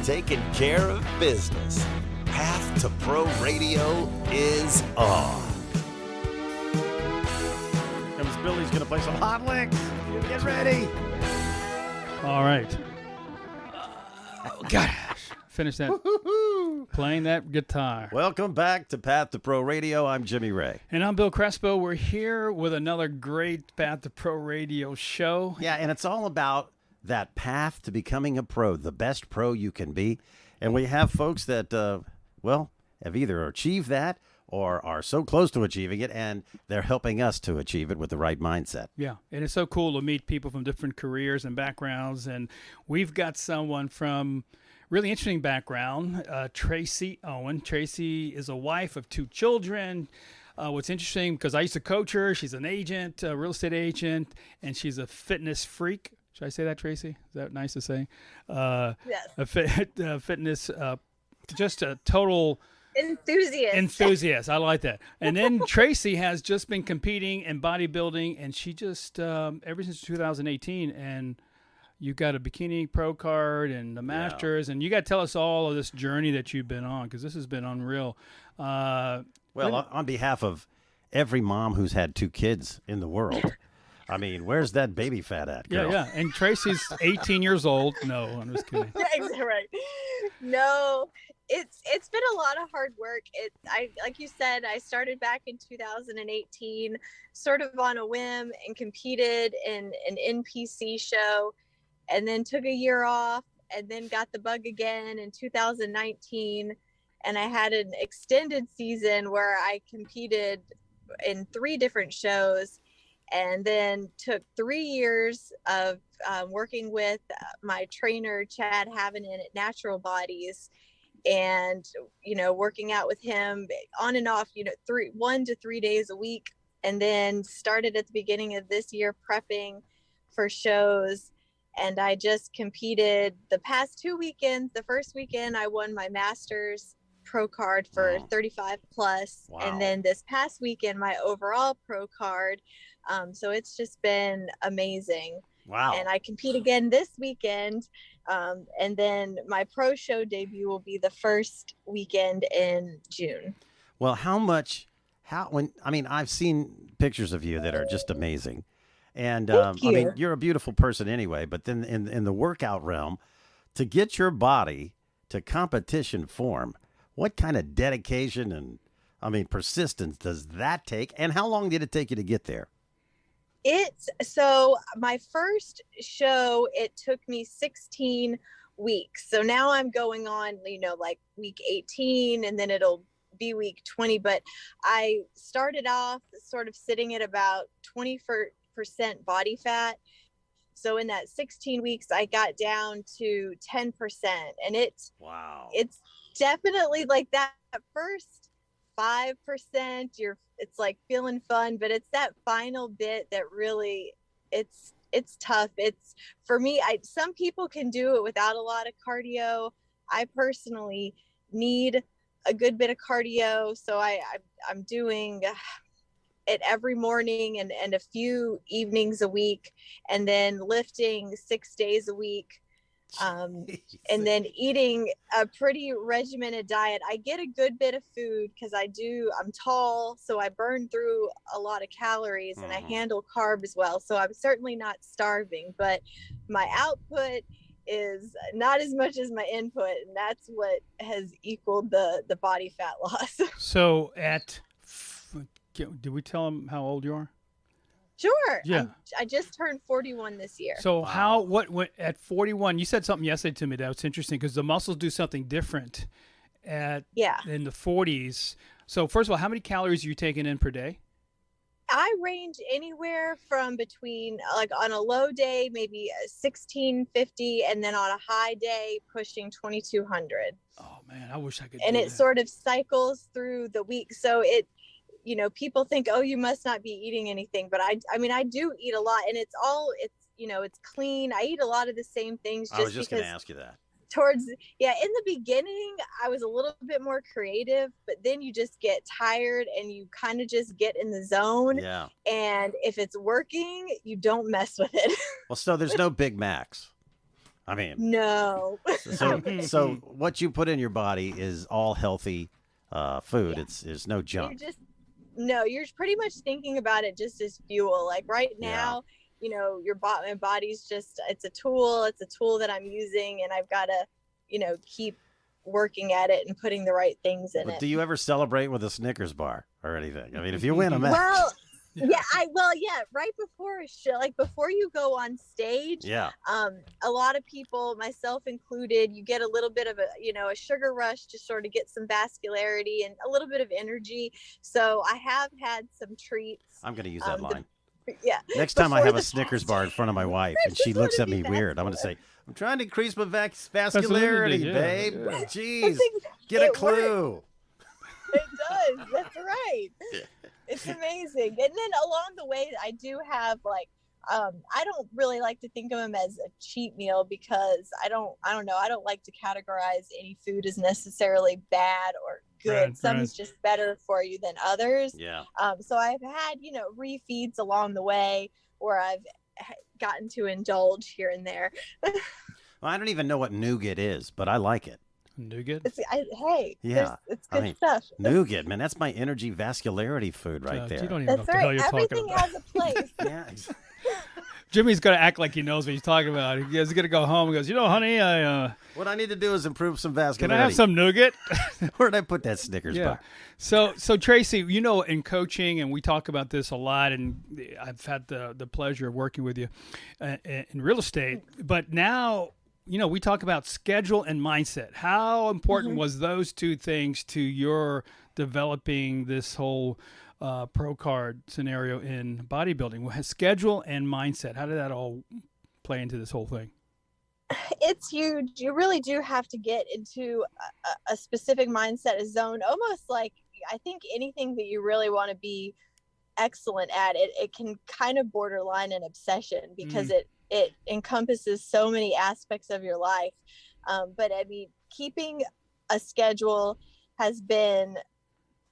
taking care of business. Path to Pro Radio is on. Comes Billy's going to play some hot licks. Get ready. All right. Oh, gosh. Finish that. Playing that guitar. Welcome back to Path to Pro Radio. I'm Jimmy Ray. And I'm Bill Crespo. We're here with another great Path to Pro Radio show. Yeah, and it's all about that path to becoming a pro, the best pro you can be. And we have folks that, have either achieved that or are so close to achieving it, and they're helping us to achieve it with the right mindset. Yeah, and it's so cool to meet people from different careers and backgrounds. And we've got someone from really interesting background, Tracy Owens. Tracy is a wife of 2 children. What's interesting, because I used to coach her, she's an agent, a real estate agent, and she's a fitness freak. Should I say that, Tracy? Is that nice to say? Yes. A fitness, just a total enthusiast. I like that. And then Tracy has just been competing in bodybuilding, and she just ever since 2018. And you got a bikini pro card and the Masters, and you got to tell us all of this journey that you've been on, because this has been unreal. On behalf of every mom who's had 2 kids in the world. I mean, where's that baby fat at, girl? Yeah. And Tracy's 18 years old. No, I'm just kidding. Yeah, exactly right. No, it's been a lot of hard work. Like you said, I started back in 2018, sort of on a whim, and competed in an NPC show, and then took a year off, and then got the bug again in 2019. And I had an extended season where I competed in 3 different shows, and then took 3 years of working with my trainer, Chad Havinen at Natural Bodies, and, working out with him on and off, 1 to 3 days a week. And then started at the beginning of this year prepping for shows. And I just competed the past 2 weekends. The first weekend I won my Masters Pro Card for 35 plus. Wow. And then this past weekend, my overall Pro Card. So it's just been amazing. Wow. And I compete again this weekend. And then my pro show debut will be the first weekend in June. Well, I've seen pictures of you that are just amazing. And Thank you. you're a beautiful person anyway, but then in the workout realm, to get your body to competition form, what kind of dedication and persistence does that take? And how long did it take you to get there? So my first show, it took me 16 weeks. So now I'm going on, like week 18, and then it'll be week 20. But I started off sort of sitting at about 20% body fat. So in that 16 weeks, I got down to 10%, and it's definitely like that first 5%, it's like feeling fun, but it's that final bit that really it's tough. It's for me, some people can do it without a lot of cardio. I personally need a good bit of cardio. So I'm doing it every morning and a few evenings a week, and then lifting 6 days a week. And then eating a pretty regimented diet. I get a good bit of food because I'm tall, so I burn through a lot of calories, and I handle carbs well. So I'm certainly not starving, but my output is not as much as my input, and that's what has equaled the body fat loss. So did we tell them how old you are? Sure. Yeah. I just turned 41 this year. So what at 41, you said something yesterday to me that was interesting, because the muscles do something different in the 40s. So first of all, how many calories are you taking in per day? I range anywhere from between, like on a low day, maybe 1,650, and then on a high day, pushing 2,200. Oh man, I wish I could. And it sort of cycles through the week. So people think, oh, you must not be eating anything, but I do eat a lot, and it's clean. I eat a lot of the same things. I was just going to ask you that. In the beginning, I was a little bit more creative, but then you just get tired and you kind of just get in the zone. Yeah. And if it's working, you don't mess with it. Well, so there's no Big Macs. I mean, No. so what you put in your body is all healthy food. Yeah. It's no junk. You're pretty much thinking about it just as fuel. Like right Yeah. now, my body's just, it's a tool that I'm using, and I've got to, keep working at it and putting the right things in But it. do you ever celebrate with a Snickers bar or anything? I mean, if you win a match. Well, right before a show, like before you go on stage, Yeah. A lot of people, myself included, you get a little bit of a sugar rush to sort of get some vascularity and a little bit of energy. So I have had some treats. I'm going to use that line. Yeah. Next time I have a Snickers bar in front of my wife and she looks at me weird, I'm going to say, I'm trying to increase my vascularity, Yeah, babe. yeah. Jeez, get a clue. It does. That's right. It's amazing. And then along the way, I do have I don't really like to think of them as a cheat meal, because I don't know. I don't like to categorize any food as necessarily bad or good. Some's just better for you than others. Yeah. So I've had, refeeds along the way where I've gotten to indulge here and there. Well, I don't even know what nougat is, but I like it. Nougat? Yeah. It's good stuff. Nougat, man, that's my energy vascularity food right there. You don't even know what the hell you're Everything talking about. has a place. Yeah. Jimmy's going to act like he knows what he's talking about. He's going to go home and goes, honey, What I need to do is improve some vascularity. can I have some nougat? Where did I put that Snickers bar? So Tracy, in coaching, and we talk about this a lot, and I've had the pleasure of working with you in real estate, but now, we talk about schedule and mindset. How important was those two things to your developing this whole pro card scenario in bodybuilding? Schedule and mindset. How did that all play into this whole thing? It's huge. You really do have to get into a specific mindset, a zone, almost like, I think anything that you really want to be excellent at, it can kind of borderline an obsession, because it encompasses so many aspects of your life. But I mean, keeping a schedule has been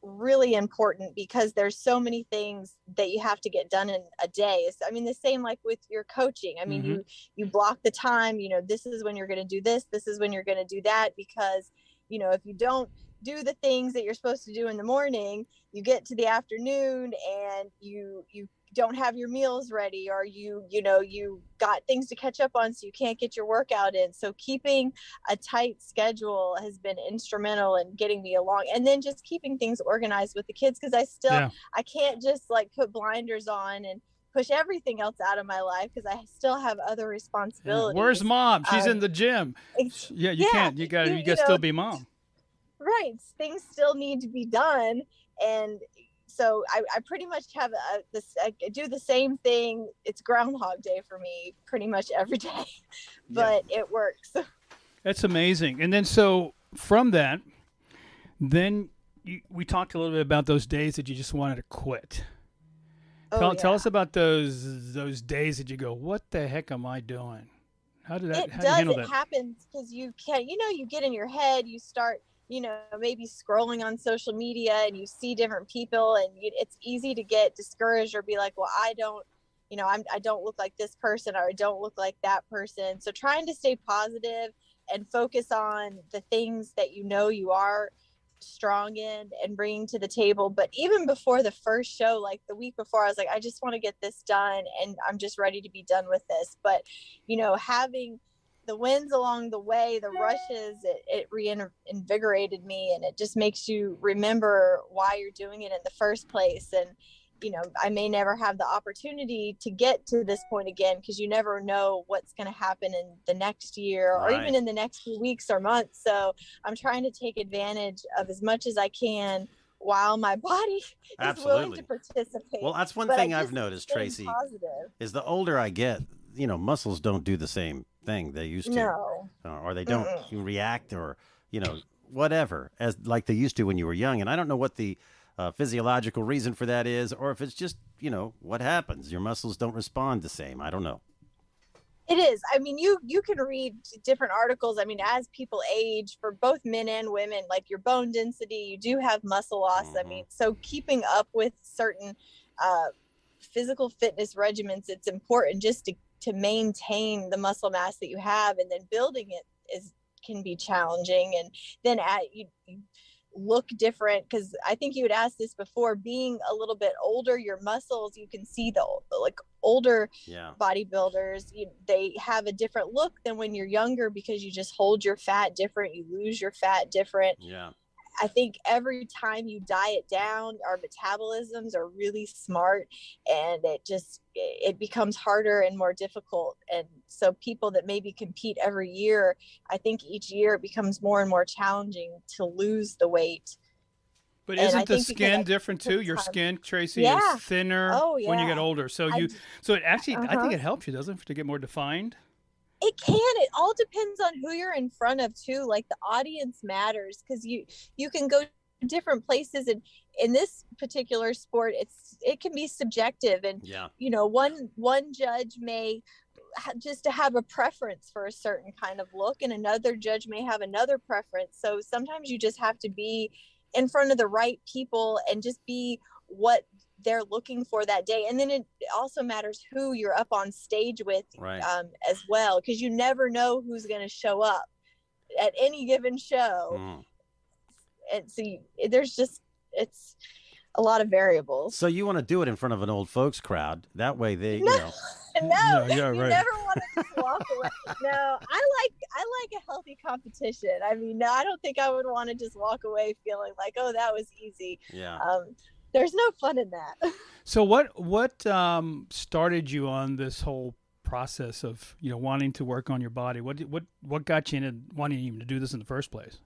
really important, because there's so many things that you have to get done in a day. I mean, the same like with your coaching. I mean, you block the time, this is when you're going to do this is when you're going to do that, because if you don't do the things that you're supposed to do in the morning, you get to the afternoon and you don't have your meals ready, or you got things to catch up on, so you can't get your workout in. So keeping a tight schedule has been instrumental in getting me along, and then just keeping things organized with the kids, because I can't just put blinders on and push everything else out of my life, because I still have other responsibilities. Where's mom? She's in the gym. You can't. You got to still be mom. Right. Things still need to be done. And so I pretty much have I do the same thing. It's Groundhog Day for me pretty much every day, but it works. That's amazing. And then, so from that, then we talked a little bit about those days that you just wanted to quit. Tell us about those days that you go, what the heck am I doing? How do you handle that? It happens because you can't, you get in your head, you start, maybe scrolling on social media, and you see different people, and it's easy to get discouraged or be like, well, I don't look like this person, or I don't look like that person. So trying to stay positive and focus on the things that you are strong in and bringing to the table. But even before the first show, like the week before, I was like, I just want to get this done, and I'm just ready to be done with this. But having the wins along the way, the rushes, it reinvigorated me, and it just makes you remember why you're doing it in the first place. And I may never have the opportunity to get to this point again, because you never know what's going to happen in the next year, or even in the next few weeks or months. So I'm trying to take advantage of as much as I can while my body is willing to participate. Well, that's one thing I've noticed, Tracy, is the older I get, muscles don't do the same thing they used to. No. Or they don't react, or, whatever, as like they used to when you were young. And I don't know what the physiological reason for that is, or if it's just, what happens. Your muscles don't respond the same. I don't know. It is. I mean, you can read different articles. I mean, as people age, for both men and women, like your bone density, you do have muscle loss. I mean, so keeping up with certain physical fitness regimens, it's important just to to maintain the muscle mass that you have, and then building it can be challenging. And then you look different, because I think you had asked this before, being a little bit older, your muscles, you can see the like older bodybuilders, they have a different look than when you're younger, because you just hold your fat different, you lose your fat different. I think every time you diet down, our metabolisms are really smart, and it becomes harder and more difficult. And so people that maybe compete every year, I think each year it becomes more and more challenging to lose the weight. But isn't the skin different too? Your skin, Tracy, is thinner when you get older. So so it actually, I think it helps you, doesn't it, to get more defined? It can. It all depends on who you're in front of too. Like, the audience matters, because you can go different places, and in this particular sport, it can be subjective. And one judge may just have a preference for a certain kind of look, and another judge may have another preference. So sometimes you just have to be in front of the right people and just be what they're looking for that day. And then it also matters who you're up on stage with, as well, because you never know who's going to show up at any given show. And so it's a lot of variables. So you want to do it in front of an old folks crowd, that way they No, you never want to just walk away. No, I like a healthy competition. I mean, no, I don't think I would want to just walk away feeling like, oh, that was easy. There's no fun in that. So what started you on this whole process of wanting to work on your body? What got you into wanting even to do this in the first place?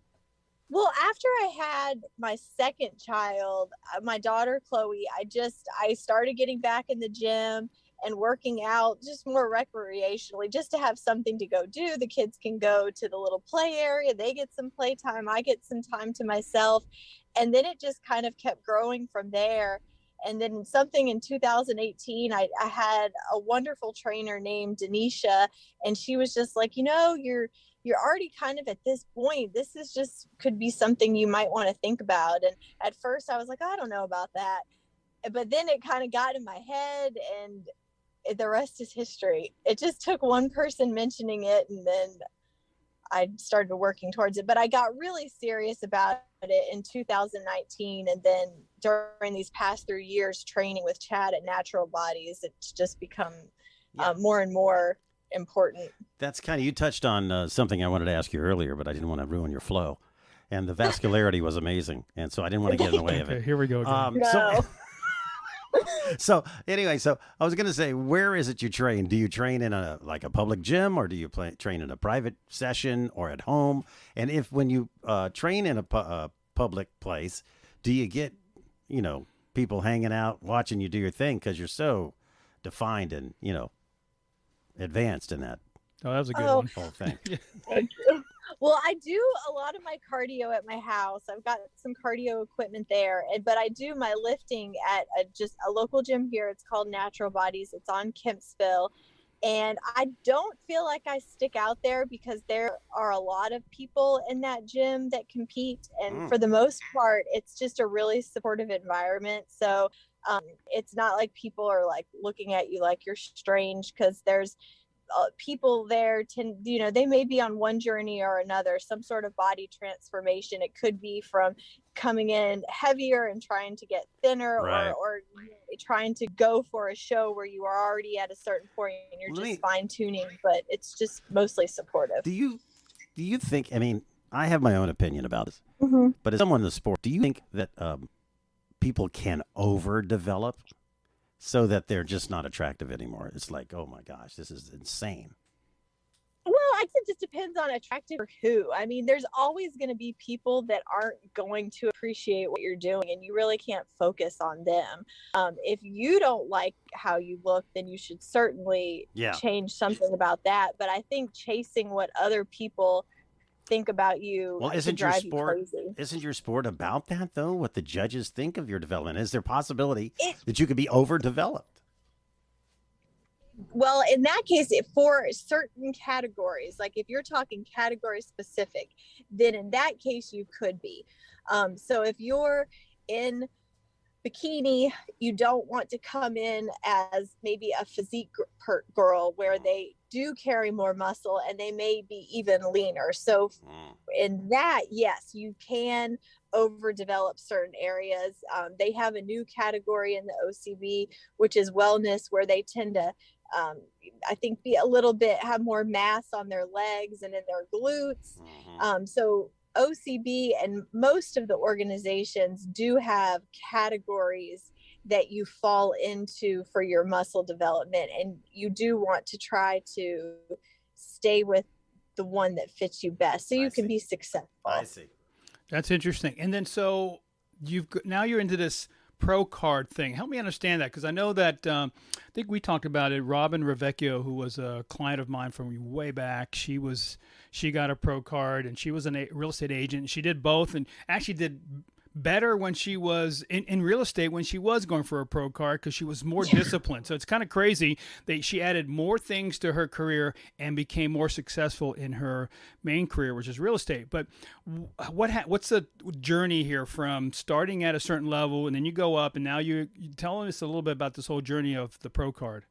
Well, after I had my second child, my daughter Chloe, I started getting back in the gym and working out just more recreationally, just to have something to go do. The kids can go to the little play area, they get some playtime, I get some time to myself. And then it just kind of kept growing from there. And then something in 2018, I had a wonderful trainer named Denisha, and she was just like, you're already kind of at this point. This is just could be something you might want to think about. And at first I was like, I don't know about that. But then it kind of got in my head, and the rest is history. It just took one person mentioning it, and then I started working towards it. But I got really serious about it in 2019. And then during these past 3 years training with Chad at Natural Bodies, it's just become more and more important. That's you touched on something I wanted to ask you earlier, but I didn't want to ruin your flow. And the vascularity was amazing. And so I didn't want to get in the way of it. Okay, here we go again. So anyway, I was going to say, where is it you train? Do you train in a public gym, or do you train in a private session or at home? And when you train in a public place, do you get, people hanging out watching you do your thing because you're so defined and, advanced in that? Oh, that was a good one. Whole thing. Thank you. Well, I do a lot of my cardio at my house. I've got some cardio equipment there, but I do my lifting at just a local gym here. It's called Natural Bodies. It's on Kempsville. And I don't feel like I stick out there, because there are a lot of people in that gym that compete. And for the most part, it's just a really supportive environment. So it's not like people are like looking at you like you're strange, because there's people there they may be on one journey or another, some sort of body transformation. It could be from coming in heavier and trying to get thinner, or trying to go for a show where you are already at a certain point and you're just fine tuning, but it's just mostly supportive. Do you think, I have my own opinion about this, but as someone in the sport, do you think that people can overdevelop so that they're just not attractive anymore? It's like, oh my gosh, this is insane. Well, I think it just depends on attractive or who. There's always going to be people that aren't going to appreciate what you're doing, and you really can't focus on them. If you don't like how you look, then you should certainly change something about that. But I think chasing what other people think about you isn't your sport about that, though? What the judges think of your development? Is there possibility that you could be overdeveloped? Well, in that case, for certain categories, like if you're talking category specific, then in that case you could be. So if you're in bikini. You don't want to come in as maybe a physique girl where they do carry more muscle and they may be even leaner. So in that, yes, you can overdevelop certain areas. They have a new category in the OCB, which is wellness, where they tend to, I think, be a little bit, have more mass on their legs and in their glutes. So OCB and most of the organizations do have categories that you fall into for your muscle development, and you do want to try to stay with the one that fits you best so you can be successful. I see. That's interesting. And then so now you're into this pro card thing. Help me understand that, because I know that I think we talked about it. Robin Ravecchio, who was a client of mine from way back, she got a pro card, and she was a real estate agent. She did both, and actually did better when she was in real estate when she was going for a pro card, because she was more disciplined. So it's kind of crazy that she added more things to her career and became more successful in her main career, which is real estate. But what's the journey here from starting at a certain level and then you go up, and now you telling us a little bit about this whole journey of the pro card?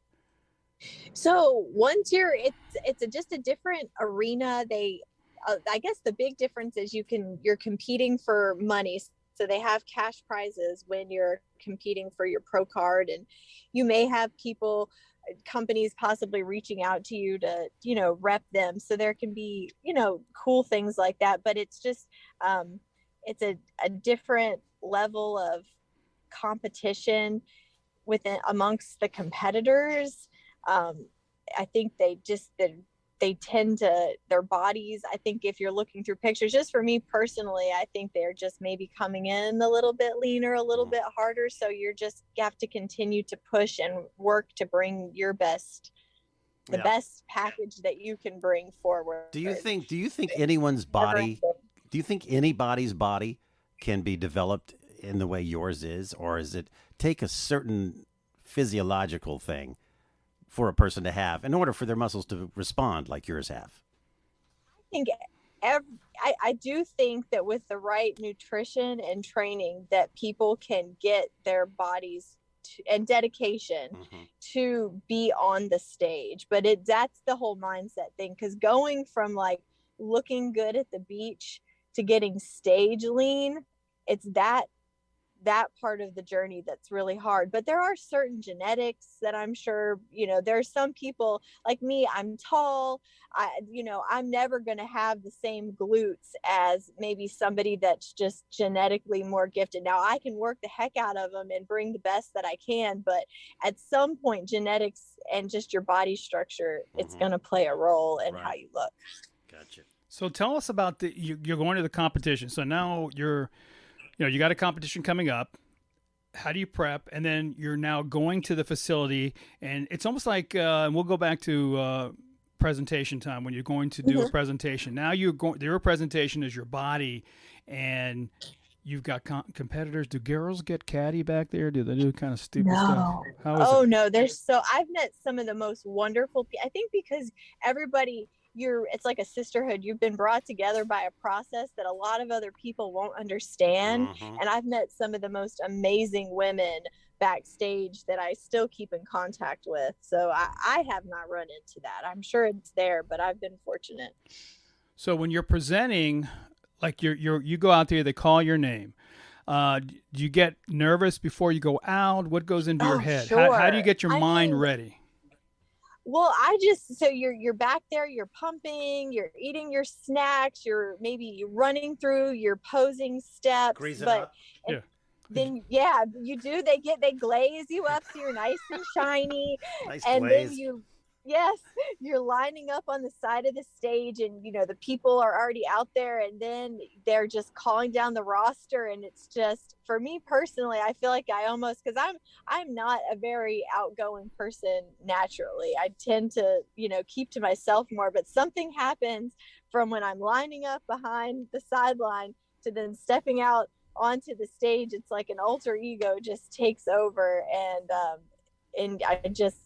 So once it's just a different arena. I guess the big difference is you're competing for money. So they have cash prizes when you're competing for your pro card, and you may have companies possibly reaching out to you to, rep them. So there can be, cool things like that, but it's just, it's a different level of competition amongst the competitors. I think they tend to, their bodies, I think if you're looking through pictures, just for me personally, I think they're just maybe coming in a little bit leaner, a little bit harder. So you have to continue to push and work to bring your best, the best package that you can bring forward. Do you think anybody's body can be developed in the way yours is, or is it take a certain physiological thing for a person to have in order for their muscles to respond like yours have? I think I do think that with the right nutrition and training, that people can get their bodies and dedication to be on the stage. But that's the whole mindset thing, because going from like looking good at the beach to getting stage lean, it's that part of the journey that's really hard. But there are certain genetics that I'm sure, there's some people like me, I'm tall, I'm never going to have the same glutes as maybe somebody that's just genetically more gifted. Now I can work the heck out of them and bring the best that I can, but at some point genetics and just your body structure, it's going to play a role in how you look. Gotcha. So tell us about you're going to the competition. So now you got a competition coming up. How do you prep? And then you're now going to the facility, and it's almost like, and we'll go back to presentation time when you're going to do a presentation. Now your presentation is your body, and you've got competitors. Do girls get catty back there? Do they do kind of stupid stuff? How is it? No, I've met some of the most wonderful people. I think because everybody, it's like a sisterhood. You've been brought together by a process that a lot of other people won't understand. And I've met some of the most amazing women backstage that I still keep in contact with. So I have not run into that. I'm sure it's there, but I've been fortunate. So when you're presenting, like you go out there, they call your name. Do you get nervous before you go out? What goes into your head? Sure. How do you get your mind ready? Well, so you're back there, you're pumping, you're eating your snacks, you're running through your posing steps, Grease it but up. then you do. They glaze you up so you're nice and shiny, Nice and glaze. then you're lining up on the side of the stage, and the people are already out there, and then they're just calling down the roster, and it's just, for me personally, I feel like I almost, because I'm not a very outgoing person naturally. I tend to keep to myself more, but something happens from when I'm lining up behind the sideline to then stepping out onto the stage. It's like an alter ego just takes over, and I just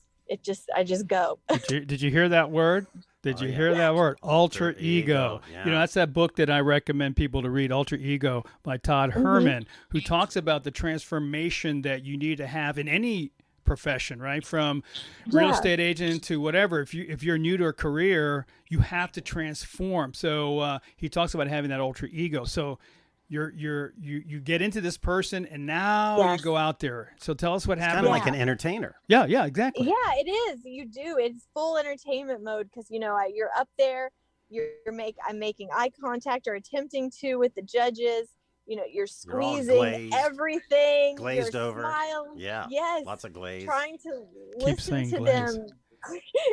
go. Did you hear that word? Did Oh, you yeah. hear that word? Alter Alter ego. ego, yeah. You know, that's that book that I recommend people to read, Alter Ego by Todd Herman, who talks about the transformation that you need to have in any profession, right? From real Yeah. estate agent to whatever. If you're new to a career, you have to transform. So he talks about having that alter ego. So you get into this person, and now you Yes. go out there. So tell us what Kind happened. of like Yeah. an entertainer. Yeah, exactly. Yeah, it is. You do. It's full entertainment mode because you're up there. I'm making eye contact or attempting to with the judges. You're You're all squeezing glazed, everything. glazed you're over. Smiling. Yeah. Yes. Lots of glaze. Trying to Keep listen saying to glaze. them.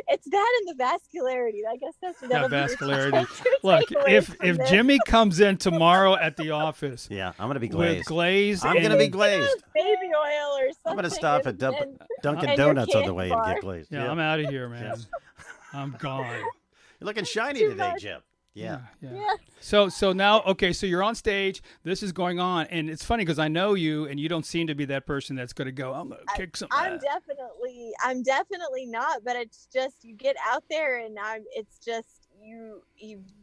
It's that and the vascularity. I guess that'll be your Vascularity. two Look, takeaways from if this. Jimmy comes in tomorrow at the office Yeah, I'm gonna be with glazed. glaze, I'm gonna be glazed. baby oil or something. I'm gonna stop at and Dunkin' and your Donuts on the candy way bar. and get glazed. yeah, I'm out of here, man. I'm gone. You're looking shiny Too today, much. Jim. Yeah. Yeah. So now, okay, so you're on stage. This is going on, and it's funny because I know you, and you don't seem to be that person that's going to go. I'm going to kick some I'm ass. definitely not, but it's just you get out there and it's just you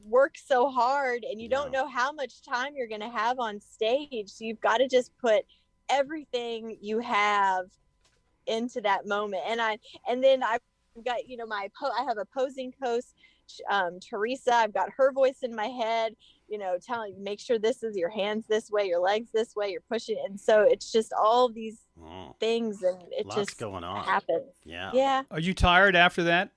work so hard and you don't know how much time you're going to have on stage. So you've got to just put everything you have into that moment. And then I've got, I have a posing coach, Teresa. I've got her voice in my head, telling you, make sure this is your hands this way, your legs this way, you're pushing. And so it's just all these things, and it Lots just going on. happens. Yeah. Yeah. Are you tired after that?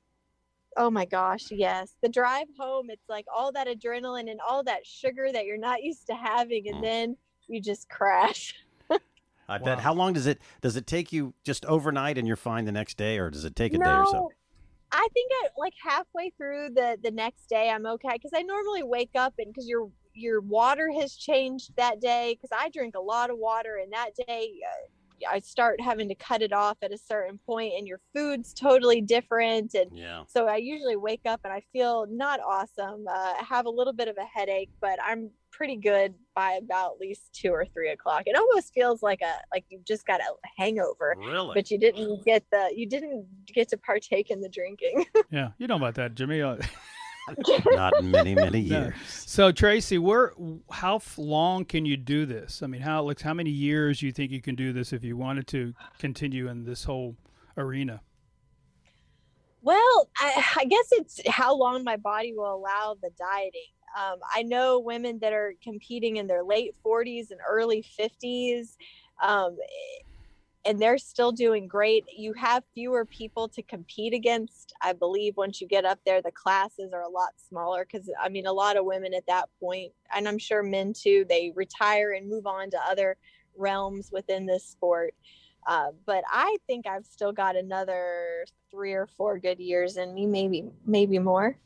Oh my gosh, yes. The drive home, it's like all that adrenaline and all that sugar that you're not used to having, and then you just crash. I bet. How long does it take you just overnight and you're fine the next day, or does it take a day or so? I think like halfway through the next day I'm okay, because I normally wake up and because your water has changed that day, because I drink a lot of water, and that day I start having to cut it off at a certain point, and your food's totally different, and so I usually wake up and I feel not awesome. I have a little bit of a headache, but I'm pretty good by about at least 2 or 3 o'clock. It almost feels like you've just got a hangover. Really? But you didn't get to partake in the drinking. Yeah, you know about that, Jimmy. Not in many, many years. So Tracy, how long can you do this? I mean, how many years do you think you can do this if you wanted to continue in this whole arena? Well, I guess it's how long my body will allow the dieting. I know women that are competing in their late 40s and early 50s, and they're still doing great. You have fewer people to compete against. I believe once you get up there, the classes are a lot smaller, because a lot of women at that point, and I'm sure men too, they retire and move on to other realms within this sport. But I think I've still got another 3 or 4 good years in me, maybe more.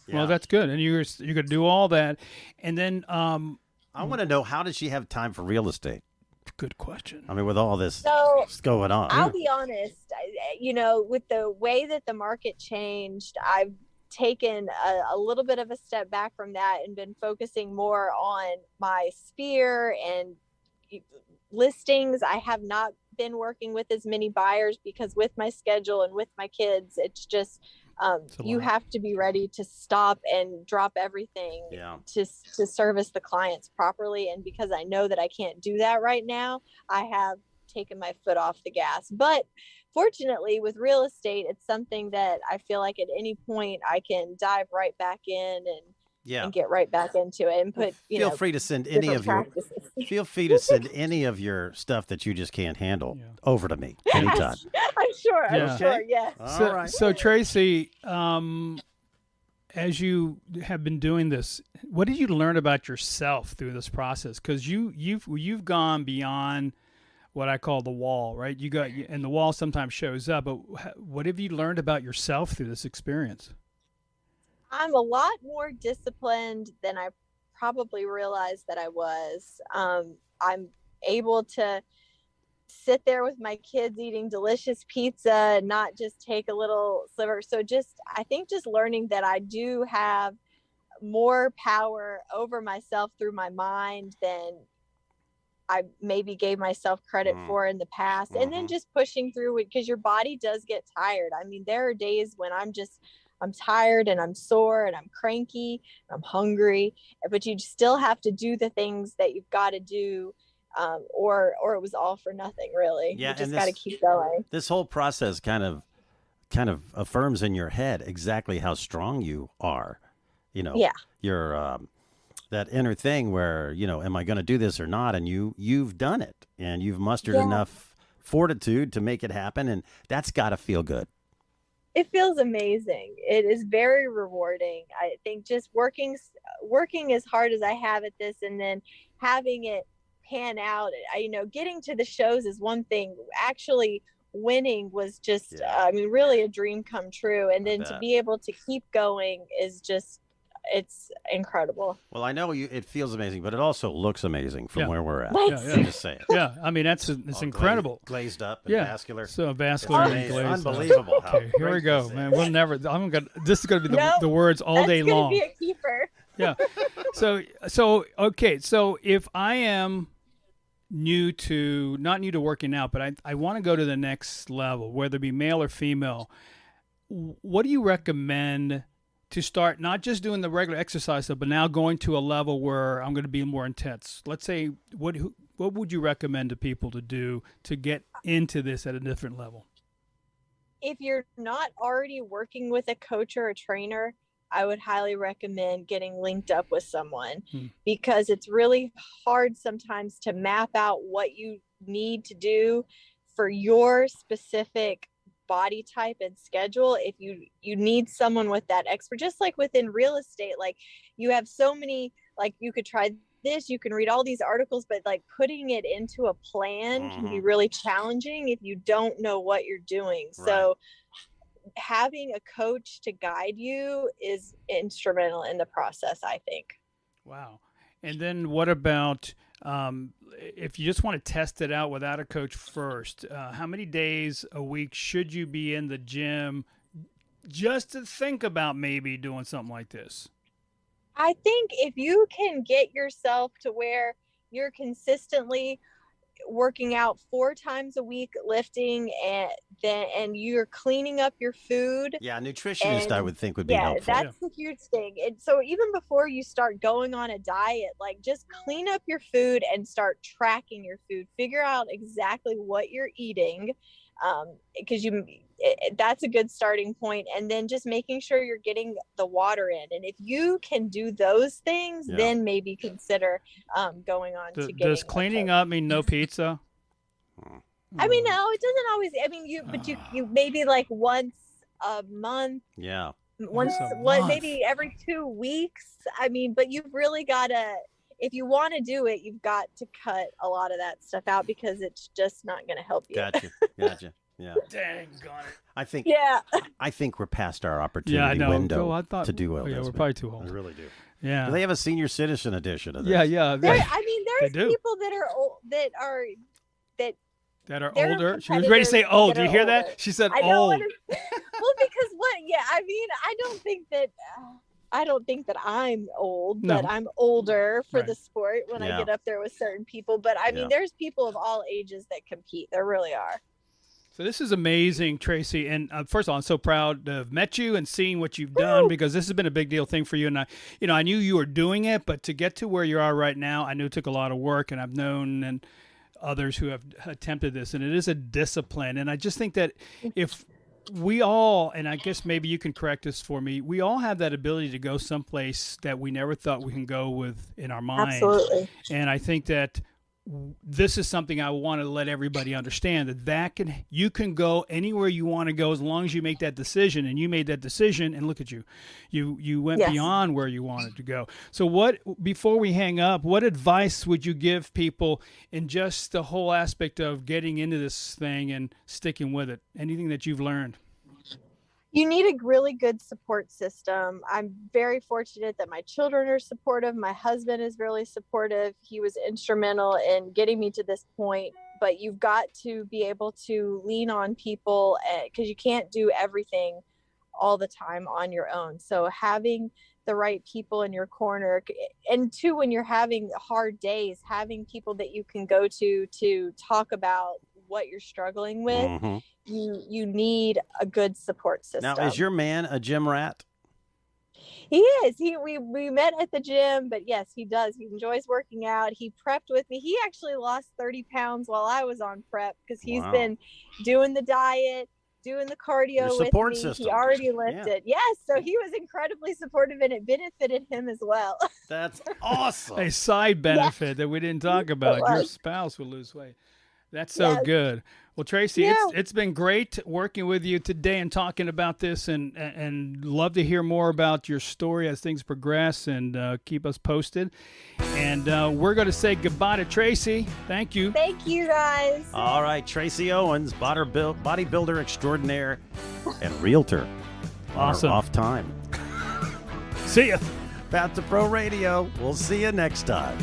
Yeah. Well, that's good. And you're going to do all that. And then I want to know, how does she have time for real estate? Good question. I mean, with all this going on. I'll be honest, with the way that the market changed, I've taken a little bit of a step back from that and been focusing more on my sphere and listings. I have not been working with as many buyers, because with my schedule and with my kids, it's just you have to be ready to stop and drop everything to service the clients properly. And because I know that I can't do that right now, I have taken my foot off the gas. But fortunately, with real estate, it's something that I feel like at any point I can dive right back in and get right back into it and put, feel free to send any of your stuff that you just can't handle over to me anytime. I'm sure. Yeah. All right. So Tracy, as you have been doing this, what did you learn about yourself through this process? Because you've gone beyond what I call the wall, right? And the wall sometimes shows up, but what have you learned about yourself through this experience? I'm a lot more disciplined than I probably realized that I was. I'm able to sit there with my kids eating delicious pizza and not just take a little sliver. So I think just learning that I do have more power over myself through my mind than I maybe gave myself credit for in the past. And then just pushing through it, because your body does get tired. There are days when I'm just I'm tired and I'm sore and I'm cranky, and I'm hungry, but you still have to do the things that you've got to do, or it was all for nothing, really. Yeah, you just and got to keep going. This whole process kind of affirms in your head exactly how strong you are. You know, Yeah. Your that inner thing where, you know, am I going to do this or not? And you've done it, and you've mustered enough fortitude to make it happen, and that's got to feel good. It feels amazing. It is very rewarding. I think just working as hard as I have at this, and then having it pan out, getting to the shows is one thing. Actually winning was just, really a dream come true. And then to be able to keep going is just, it's incredible. Well, I know it feels amazing, but it also looks amazing from where we're at. I'm just saying. Yeah, I mean, it's incredible. Glazed up and vascular. So vascular and glazed. Unbelievable. Okay, here we go, man. We'll never. This is going to be the words all day long. That's going to be a keeper. Yeah. So okay. So if I am not new to working out, but I want to go to the next level, whether it be male or female, what do you recommend to start not just doing the regular exercise stuff, but now going to a level where I'm going to be more intense? Let's say, what would you recommend to people to do to get into this at a different level? If you're not already working with a coach or a trainer, I would highly recommend getting linked up with someone, because it's really hard sometimes to map out what you need to do for your specific body type and schedule. If you need someone with that expert, just like within real estate, like you have so many, like you could try this, you can read all these articles, but like putting it into a plan can be really challenging if you don't know what you're doing. Right. So having a coach to guide you is instrumental in the process, I think. Wow. And then what about if you just want to test it out without a coach first? How many days a week should you be in the gym just to think about maybe doing something like this? I think if you can get yourself to where you're consistently working out 4 times a week, lifting, and you're cleaning up your food. Yeah, nutritionist, I would think would be helpful. That's the huge thing. And so even before you start going on a diet, like just clean up your food and start tracking your food. Figure out exactly what you're eating, because that's a good starting point. And then just making sure you're getting the water in. And if you can do those things, then maybe consider going on to getting. Does cleaning up mean no pizza? I mean, no, it doesn't always. I mean, you maybe like once a month. Yeah. Maybe every 2 weeks. I mean, but you've really got to, if you want to do it, you've got to cut a lot of that stuff out, because it's just not going to help you. Gotcha. Yeah. Dang, got it. I think we're past our opportunity window to do well. Yeah, we're probably too old. I really do. Yeah. Do they have a senior citizen edition of this? Yeah. There's people that are old, that are older. She was ready to say old. Do you hear that? She said old. Well, because I mean, I don't think that I'm old, but I'm older for the sport when I get up there with certain people. But I mean, there's people of all ages that compete. There really are. So this is amazing, Tracy. And first of all, I'm so proud to have met you and seeing what you've done, because this has been a big deal thing for you. And I knew you were doing it, but to get to where you are right now, I knew it took a lot of work, and I've known others who have attempted this, and it is a discipline. And I just think that if we all, and I guess maybe you can correct this for me, we all have that ability to go someplace that we never thought we can go with in our mind. Absolutely. And I think that this is something I want to let everybody understand, you can go anywhere you want to go as long as you make that decision. And you made that decision, and look at you. You went beyond where you wanted to go. So before we hang up, what advice would you give people in just the whole aspect of getting into this thing and sticking with it? Anything that you've learned? You need a really good support system. I'm very fortunate that my children are supportive. My husband is really supportive. He was instrumental in getting me to this point. But you've got to be able to lean on people, because you can't do everything all the time on your own. So having the right people in your corner, and too, when you're having hard days, having people that you can go to talk about what you're struggling with, Mm-hmm. you need a good support system. Now, is your man a gym rat? He is. We met at the gym, but yes, he does. He enjoys working out. He prepped with me. He actually lost 30 pounds while I was on prep because he's Wow. been doing the diet, doing the cardio Your with support me. system. He already lifted. Yes, so he was incredibly supportive, and it benefited him as well. That's awesome. A side benefit that we didn't talk about. Your was. spouse will lose weight. That's so Yes. good. Well, Tracy, Yeah. it's been great working with you today and talking about this, and love to hear more about your story as things progress, and keep us posted. And we're going to say goodbye to Tracy. Thank you. Thank you, guys. All right, Tracy Owens, bodybuilder extraordinaire and realtor. On her Awesome. off time. See ya. Path to Pro Radio. We'll see you next time.